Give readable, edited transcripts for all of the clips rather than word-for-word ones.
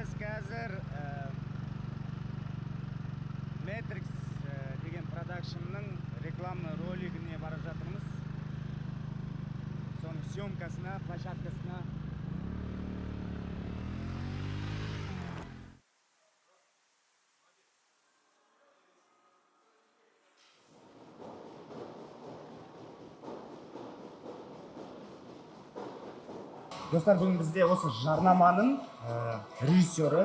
Biz қазір Matrix деген продакшнның рекламный ролигіне бара жатырмыз. Соның съемкасына, площадкасына. Достар, бүгін бізде осы жарнаманың режиссері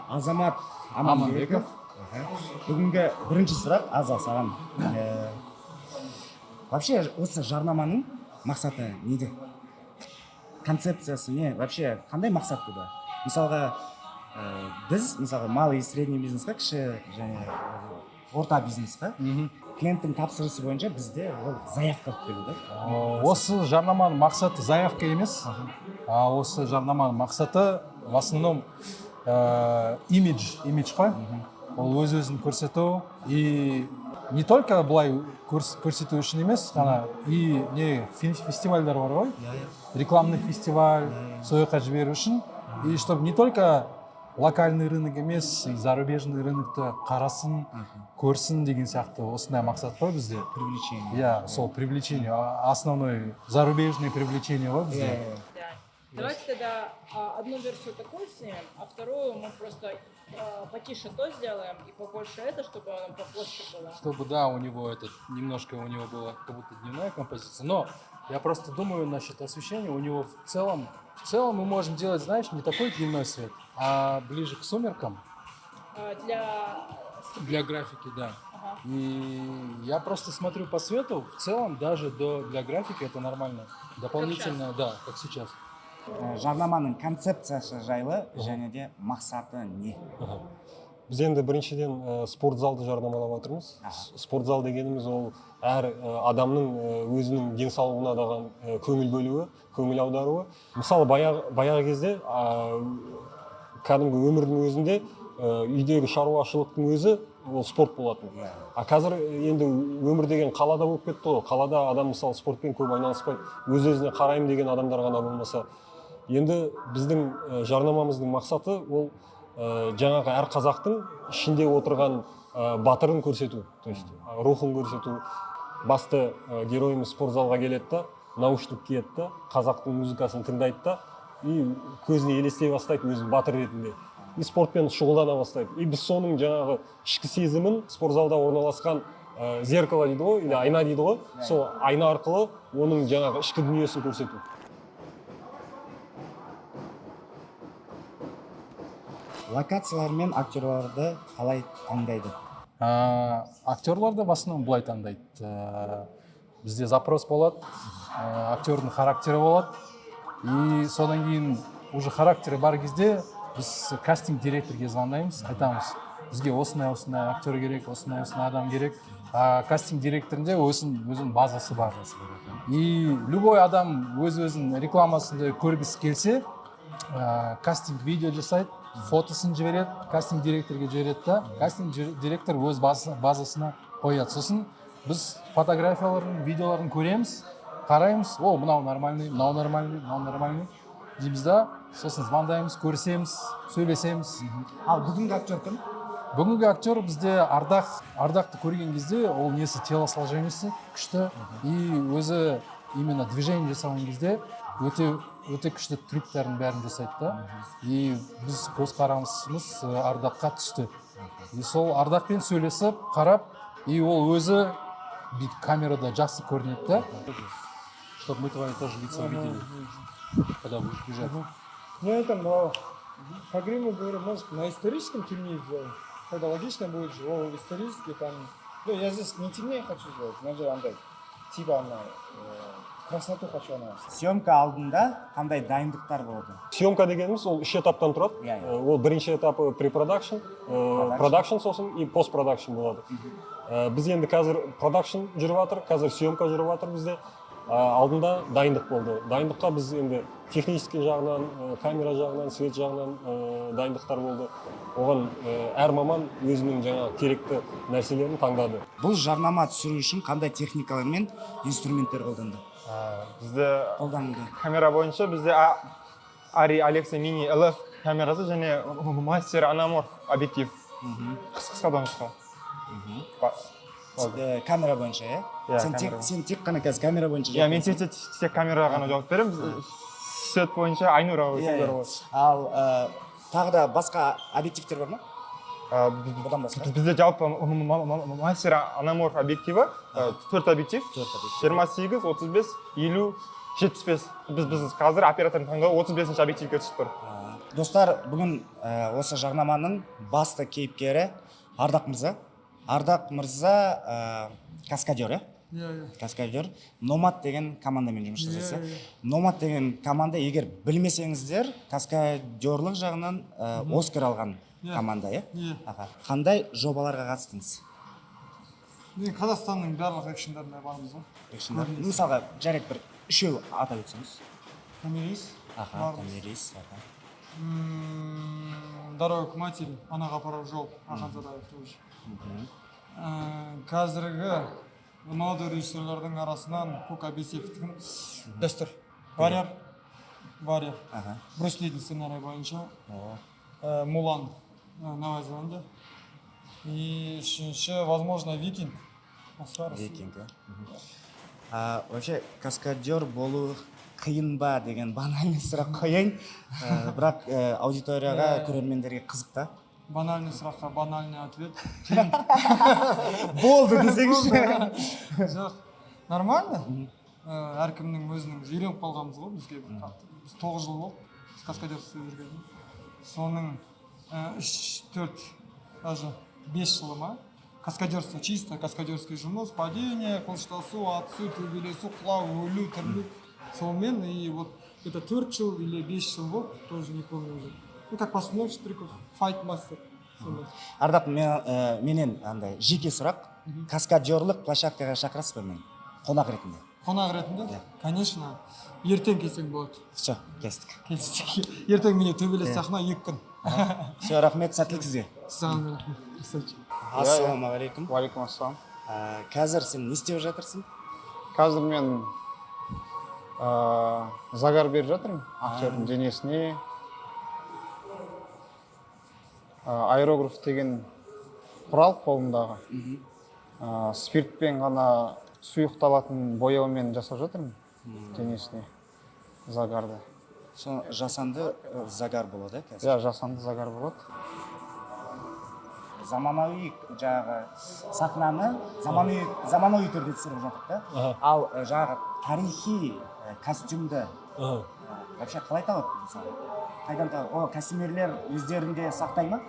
Азамат Аманбеков. Бүгінгі бірінші сұрақ Аза саған. Вообще осы жарнаманың мақсаты неде? Концепциясы не? Вообще қандай мақсат бұда? Мысалға біз малый и средний бизнесқа, кіші және орта бизнесқа клиенттің тапсырысы бойынша бізде ол заявка келді. Осы жарнаманың мақсаты заявка емес. Осы жарнаманың мақсаты в основном имидж қой. Ол өз-өзін көрсету и не только былай көрсету үшін емес, қана и не фестивальдар бар ғой. Рекламный фестиваль, сояққа жіберу үшін. И чтобы не только локальный рынок емес, и зарубежный рынокты қарасын, көрсін деген сияқты осындай мақсат қой бізде. Привлечение. Сол привлечение, основной зарубежное привлечение ғой бізде. Давайте тогда одну версию такую снимем, а вторую мы просто потише то сделаем и побольше это, чтобы оно поплоще было. Чтобы, да, у него немножко у него была как будто дневная композиция. Но я просто думаю насчет освещения. У него в целом мы можем делать, знаешь, не такой дневной свет, а ближе к сумеркам. Для графики, да. Ага. И я просто смотрю по свету, в целом даже для графики это нормально. Дополнительно, да, как сейчас. Жарнаманың концепциясы жайлы және де мақсаты не? Біз енді біріншіден спорт залды жарнамалап отырмыз. Спорт зал дегеніміз ол әр адамның өзінің денсаулығына даған көңіл бөлуі, көңіл аударуы. Мысалы баяғы кезде кәдімгі өмірдің өзінде үйдегі шаруашылықтың өзі ол спорт болатын. А қазір енді өмір деген қалада болып кетті ғой. Қалада адам мысалы спортпен көп айналыспайды. Өз-өзіне қараймын деген адамдар ғана болмаса. Енді біздің жарнамамыздың мақсаты ол жаңағы әр қазақтың ішінде отырған батырын көрсету, то есть рухын көрсету. Басты геройымыз спортзалға келеді да, наушник киеді да, қазақтың музыкасын тыңдайды да, и көзіне елестей бастайды өзін батыр ретінде. И спортпен шұғылдана бастайды. И біз соның жаңағы ішкі сезімін спортзалда орналасқан зеркало дейді ғой, или айна дейді ғой, сол айна арқылы оның жаңағы ішкі дүниесін көрсету. Локациялар мен актерларды қалай таңдайды? Актерларды в основном былай таңдайды. Бізде запрос болады, актердің характері болады. И содан кейін уже характері бар кезде біз кастинг директорге звондаймыз, айтамыз, бізге осындай актер керек, осындай адам керек. Кастинг директорінде өзінің базасы бар. И любой адам өз-өзінің рекламасында көргісі келсе, кастинг видео жасайды, фотосын жібереді, кастинг директорге жібереді да, кастинг директор өз базасына қояды. Сосын біз фотографияларын, видеоларын көреміз, қараймыз, о, мынау нормальный, мынау нормальный дейміз да, сосын звондаймыз, көрісеміз, сөйлесеміз. Ал бүгінгі актер кім? Бүгінгі актер бізде Ардақты көрген кезде ол несі телосложениесі күшті и өзі именно движение жасаған кезде өте күшті трюктарын бәрін жасайды да. И біз көзқарасымыз Ардаққа түсті. И сол Ардақпен сөйлесіп, қарап, и ол өзі камерада жақсы көрінеді да. Чтобы мы твои тоже лица увидели, когда будешь бежать. Ну это мало. По гриму говорю, может на историческом темнее сделать. Тогда логично будет же, о, исторический там. Ну я здесь не темнее хочу сделать, но же андай. Типа она красоту хочу она. Съемка алдында қандай дайындықтар болады? Съемка дегеніміз ол 3 этаптан тұрады. Ол бірінші этапы pre-production, production сосын и post-production болады. Біз енді қазір production жүріп жатыр, қазір съемка жүріп жатыр бізде. Алдында дайындық болды. Дайындыққа біз енді технический жағынан, камера жағынан, свет жағынан дайындықтар болды. Оған әр маман өзінің жаңа керекті нәрселерін таңдады. Бұл жарнама түсіру үшін қандай техникалар мен инструменттер қолданды? Бізде камера бойынша бізде Ari Alexa Mini LF камерасы және мастер анаморф объектив. Қысқа нұсқа. Камера бойынша, иә? Иә, Сен камера. сен тек қана қазір камера бойынша Иә, мен жауап бересің. тек камераға ғана жауап беремін. Свет бойынша Айнура Иә, өкілдері иә. ғой. Ал тағы да басқа объективтер бар ма? Бұдан басқа? Бізде жалпы мастер анаморф объективі 4 объектив. 28, 35, 50, 75. Біз қазір оператордың таңдауы 35-ші объективке түсіп тұр. Достар, бүгін осы жарнаманың басты кейіпкері Ардақ мырза. Ардақ мырза каскадер, иә? Иә. Каскадер. Номад деген командамен жұмыс жасайсыз. Номад деген команда, егер білмесеңіздер, каскадерлық жағынан Оскар алған команда, иә? Иә. Қандай жобаларға қатыстыңыз? Мен Қазақстанның барлық экшндарына бармыз ғой. Мысалға, жарайды бір үшеу атап өтсеңіз. Томирис. Томирис. Дорога к матери, анаға апарар жол, Ахан Задаев тоже. Қазіргі молодой режиссерлердің арасынан Кука Бесековтің дәстүр. Варьяр. Брюс Лидің сценарий бойынша. Мулан. Новая Зеландия. И үшінші, возможно, Викинг. Викинг, иә. Вообще, каскадер болу қиын ба деген банальный сұрақ қояйын. Бірақ аудиторияға, көрермендерге қызық та. Банальный сұраққа банальный ответ. Болды десеңізші. Жоқ, нормально. Әркімнің өзінің үйреніп қалғанымыз ғой бізге. Біз 9 жыл болды каскадер істеп жүрген. Соның 3-4, даже 5 жылы ма? Каскадерство, чисто каскадерский жұмыс, падение, қылыштасу, атысу, төбелесу, құлау, өлу, тірілу. Сонымен, и вот это 4 жыл или 5 жыл болды, тоже не помню уже. Ну, как постановщик трюков, файт-мастер. Ардақ, менен андай жеке сұрақ. Каскадерлық площадкаға шақырасыз ба мені? Қонақ ретінде. Қонақ ретінде? Конечно. Ертең келсең болады. Все, кестік. Ертең міне төбелес сахна 2 күн. Все, рахмет, сәттілік сізге. Саған рахмет. Ассалаумағалейкум. Уалейкум ассалам. Қазір сен не істеп жатырсың? Қазір мен загар беріп жатырмын актердің денесіне. Аэрограф деген құрал қолымдағы. Спиртпен ғана сұйықталатын бояумен жасап жатырмын денесіне загарды. Жасанды загар болады, қазір? Иә, жасанды загар болады. Заманауи жаңағы сахнаны заманауи түрде түсіріп жатыр да. Ал жаңағы тарихи костюмді вообще қалай табады мысалы? Қайдан табады? Ол костюмерлер өздерінде сақтай ма?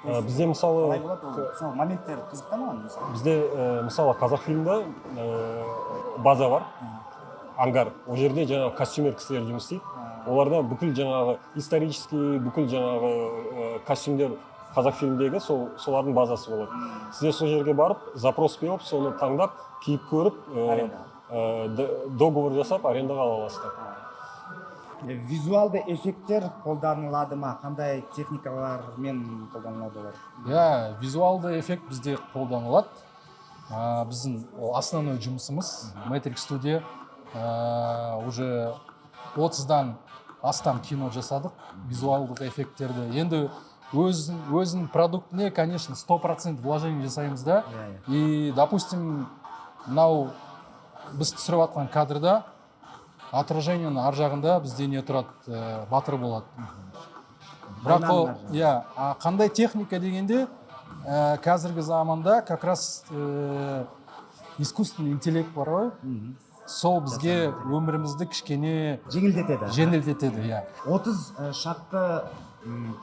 Бізде мысалы Қалай болады ол? Сол моменттер қызықта маған мысалы? Бізде мысалы Қазақфильмда база бар, ангар. Ол жерде жаңағы костюмер кісілер жұмыс істейді. Оларда бүкіл жаңағы исторический, бүкіл жаңағы костюмдер Қазақфильмдегі солардың базасы болады. Сіздер сол жерге барып, запрос беріп, соны таңдап, киіп көріп, договор жасап, арендаға ала аласыздар. Визуалды эффекттер қолданылады ма? Қандай техникалармен қолданылады олар? Иә, визуалды эффект бізде қолданылады. Біздің основной жұмысымыз Matrix Studio. Уже 30-дан астам кино жасадық, визуалдық эффекттерді. Енді өзінің продуктіне, конечно, 100% вложение жасаймыз да. И, допустим, мынау біз түсіріп жатқан кадрда отражениенің ар жағында бізде не тұрады, батыр болады. Бірақ ол, қандай техника дегенде, қазіргі заманда как раз искусственный интеллект бар ғой. Сол бізге өмірімізді кішкене жеңілдетеді. 30 шақты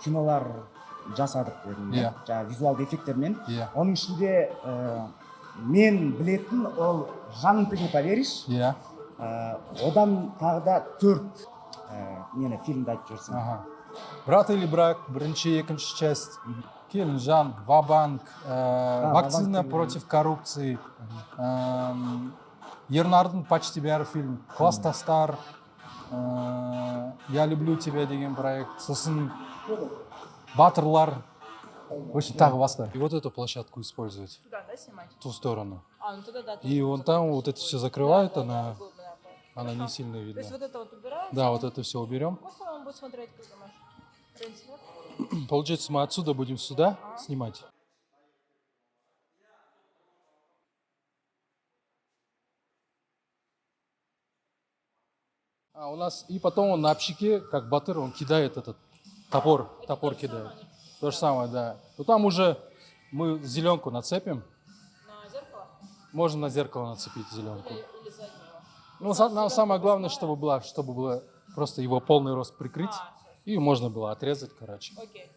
кинолар жасадық дедім. Жаңағы визуалды эффектермен. Оның ішінде мен білетін ол «Жаным, ты не поверишь». Одан тағы да 4 нені фильмді айтып жүрсің. «Брат или брак», бірінші, екінші часть. «Келінжан», «Ва-банк», «Вакцина против коррупции», Ернардың почти бәрі фильм, «Класстастар», «Я люблю тебя» деген проект, сосын «Батырлар», в общем, тағы басқа. И вот эту площадку использовать. Туда, да, снимать? В ту сторону. Ну туда, да. И вон там вот это все закрывают, она не сильно видна. То есть вот это вот убираем? Да, вот это все уберем. Просто он будет смотреть, как домашний. Трансфер? Получается, мы отсюда будем сюда снимать. А у нас и потом он на пщике, как батыр, он кидает этот топор кидает. То же самое, да. Но там уже мы зеленку нацепим. На зеркало? Можно на зеркало нацепить зеленку. Или заднего? Ну, нам самое главное, чтобы было просто его полный рост прикрыть. А, И можно было отрезать, короче. окей.